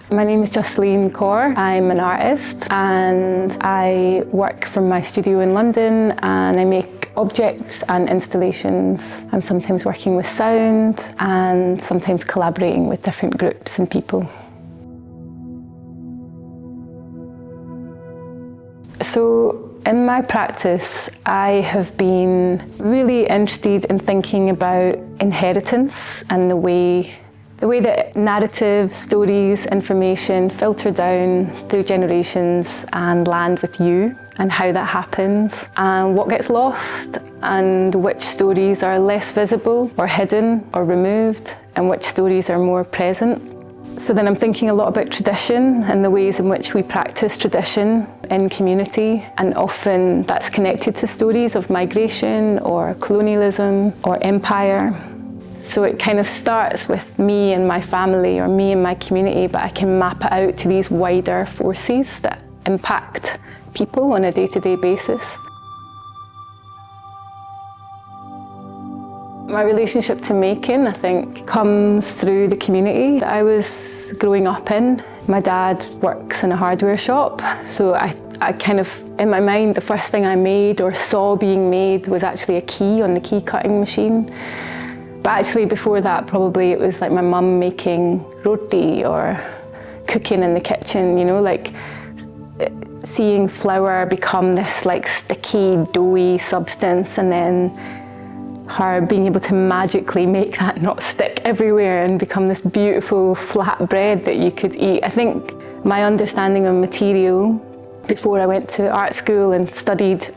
My name is Jasleen Kaur. I'm an artist and I work from my studio in London, and I make objects and installations. I'm sometimes working with sound and sometimes collaborating with different groups and people. So in my practice, I have been really interested in thinking about inheritance and the way that narratives, stories, information filter down through generations and land with you, and how that happens, and what gets lost, and which stories are less visible or hidden or removed, and which stories are more present. So then I'm thinking a lot about tradition and the ways in which we practice tradition in community, and often that's connected to stories of migration or colonialism or empire. So it kind of starts with me and my family or me and my community, but I can map it out to these wider forces that impact people on a day-to-day basis. My relationship to making, I think, comes through the community that I was growing up in. My dad works in a hardware shop, so I kind of, in my mind, the first thing I made or saw being made was actually a key on the key cutting machine. But actually before that, probably it was like my mum making roti or cooking in the kitchen, you know, like seeing flour become this like sticky, doughy substance, and then her being able to magically make that not stick everywhere and become this beautiful flat bread that you could eat. I think my understanding of material before I went to art school and studied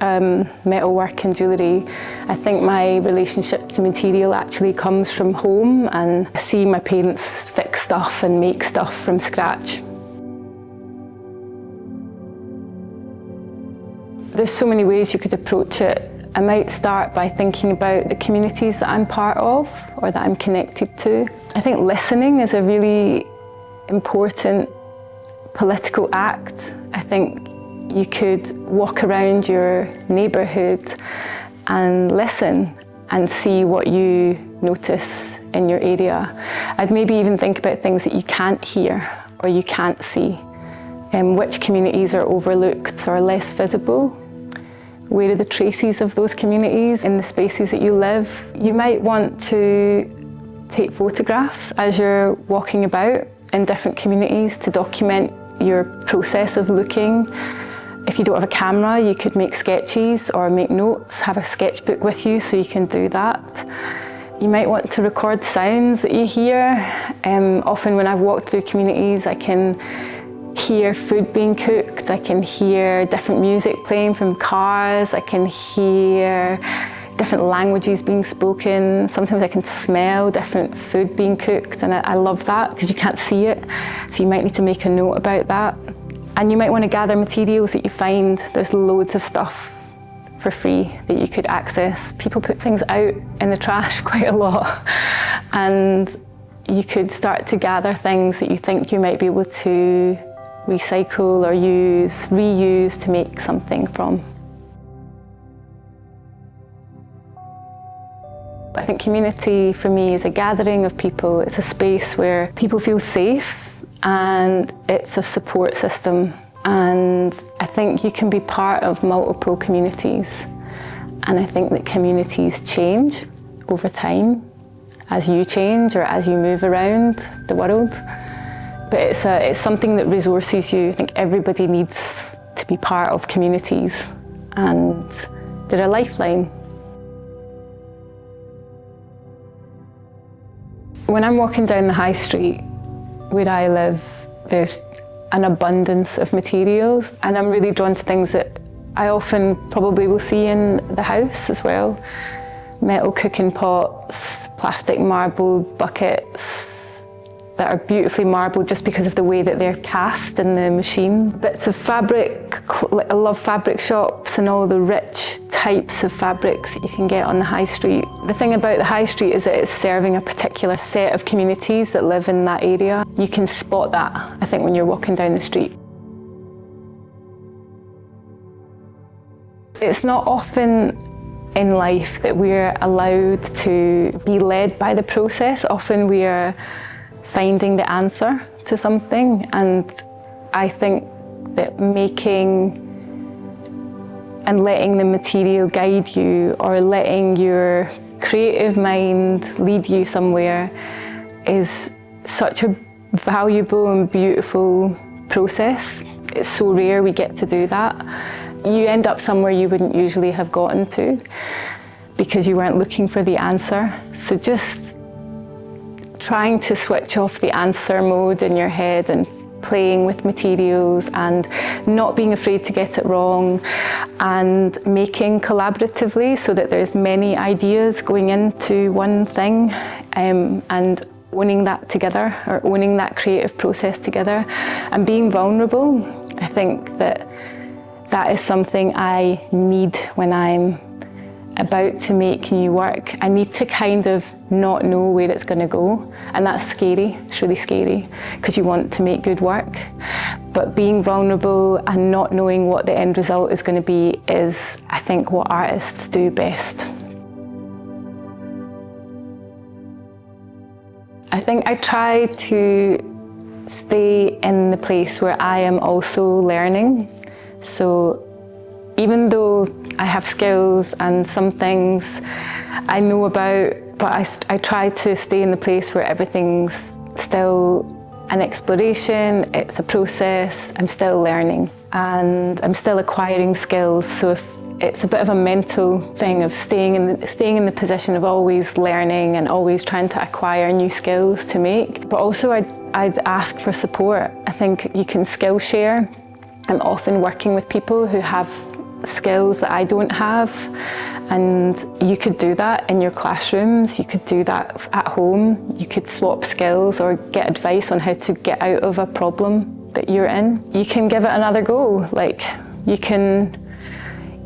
metalwork and jewellery, I think my relationship to material actually comes from home, and I see my parents fix stuff and make stuff from scratch. There's so many ways you could approach it. I might start by thinking about the communities that I'm part of or that I'm connected to. I think listening is a really important political act. I think you could walk around your neighbourhood and listen and see what you notice in your area. I'd maybe even think about things that you can't hear or you can't see, and which communities are overlooked or less visible. Where are the traces of those communities in the spaces that you live? You might want to take photographs as you're walking about in different communities to document your process of looking. If you don't have a camera, you could make sketches or make notes, have a sketchbook with you so you can do that. You might want to record sounds that you hear. Often when I've walked through communities, I can hear food being cooked, I can hear different music playing from cars, I can hear different languages being spoken. Sometimes I can smell different food being cooked, and I love that because you can't see it, so you might need to make a note about that. And you might want to gather materials that you find. There's loads of stuff for free that you could access. People put things out in the trash quite a lot, and you could start to gather things that you think you might be able to recycle or reuse to make something from. I think community for me is a gathering of people. It's a space where people feel safe, and it's a support system. And I think you can be part of multiple communities. And I think that communities change over time as you change or as you move around the world. But it's something that resources you. I think everybody needs to be part of communities, and they're a lifeline. When I'm walking down the high street where I live, there's an abundance of materials, and I'm really drawn to things that I often probably will see in the house as well. Metal cooking pots, plastic marble buckets, that are beautifully marbled just because of the way that they're cast in the machine. Bits of fabric, I love fabric shops and all the rich types of fabrics that you can get on the high street. The thing about the high street is that it's serving a particular set of communities that live in that area. You can spot that, I think, when you're walking down the street. It's not often in life that we're allowed to be led by the process. Often we are finding the answer to something, and I think that making and letting the material guide you, or letting your creative mind lead you somewhere, is such a valuable and beautiful process. It's so rare we get to do that. You end up somewhere you wouldn't usually have gotten to because you weren't looking for the answer. So just trying to switch off the answer mode in your head and playing with materials and not being afraid to get it wrong, and making collaboratively so that there's many ideas going into one thing, and owning that together, or owning that creative process together, and being vulnerable. I think that is something I need when I'm about to make new work. I need to kind of not know where it's going to go, and that's scary. It's really scary because you want to make good work, but being vulnerable and not knowing what the end result is going to be is, I think, what artists do best. I think I try to stay in the place where I am also learning. So even though I have skills and some things I know about, but I try to stay in the place where everything's still an exploration, it's a process, I'm still learning and I'm still acquiring skills. So if it's a bit of a mental thing of staying in the position of always learning and always trying to acquire new skills to make. But also I'd ask for support. I think you can skill share. I'm often working with people who have skills that I don't have, and you could do that in your classrooms, you could do that at home, you could swap skills or get advice on how to get out of a problem that you're in. You can give it another go. Like, you can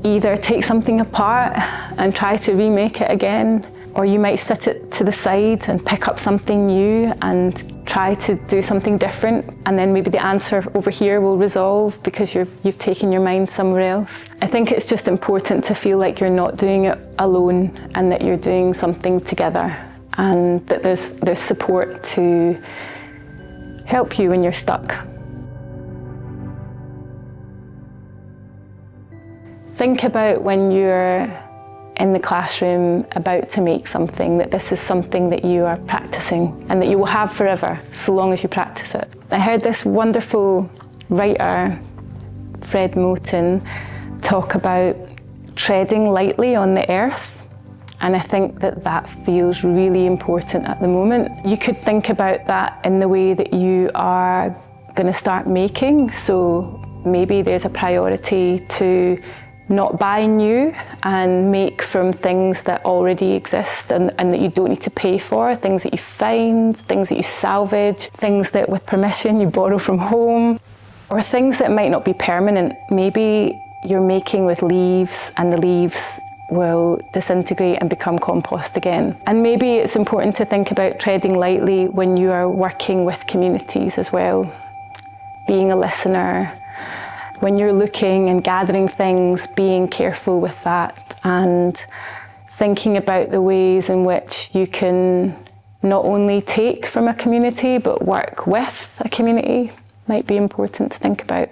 either take something apart and try to remake it again, or you might sit it to the side and pick up something new and try to do something different, and then maybe the answer over here will resolve because you've taken your mind somewhere else. I think it's just important to feel like you're not doing it alone and that you're doing something together, and that there's support to help you when you're stuck. Think about when you're in the classroom about to make something, that this is something that you are practicing and that you will have forever, so long as you practice it. I heard this wonderful writer, Fred Moten, talk about treading lightly on the earth, and I think that feels really important at the moment. You could think about that in the way that you are going to start making, so maybe there's a priority to not buy new and make from things that already exist and that you don't need to pay for, things that you find, things that you salvage, things that with permission you borrow from home, or things that might not be permanent. Maybe you're making with leaves and the leaves will disintegrate and become compost again. And maybe it's important to think about treading lightly when you are working with communities as well, being a listener. When you're looking and gathering things, being careful with that and thinking about the ways in which you can not only take from a community but work with a community might be important to think about.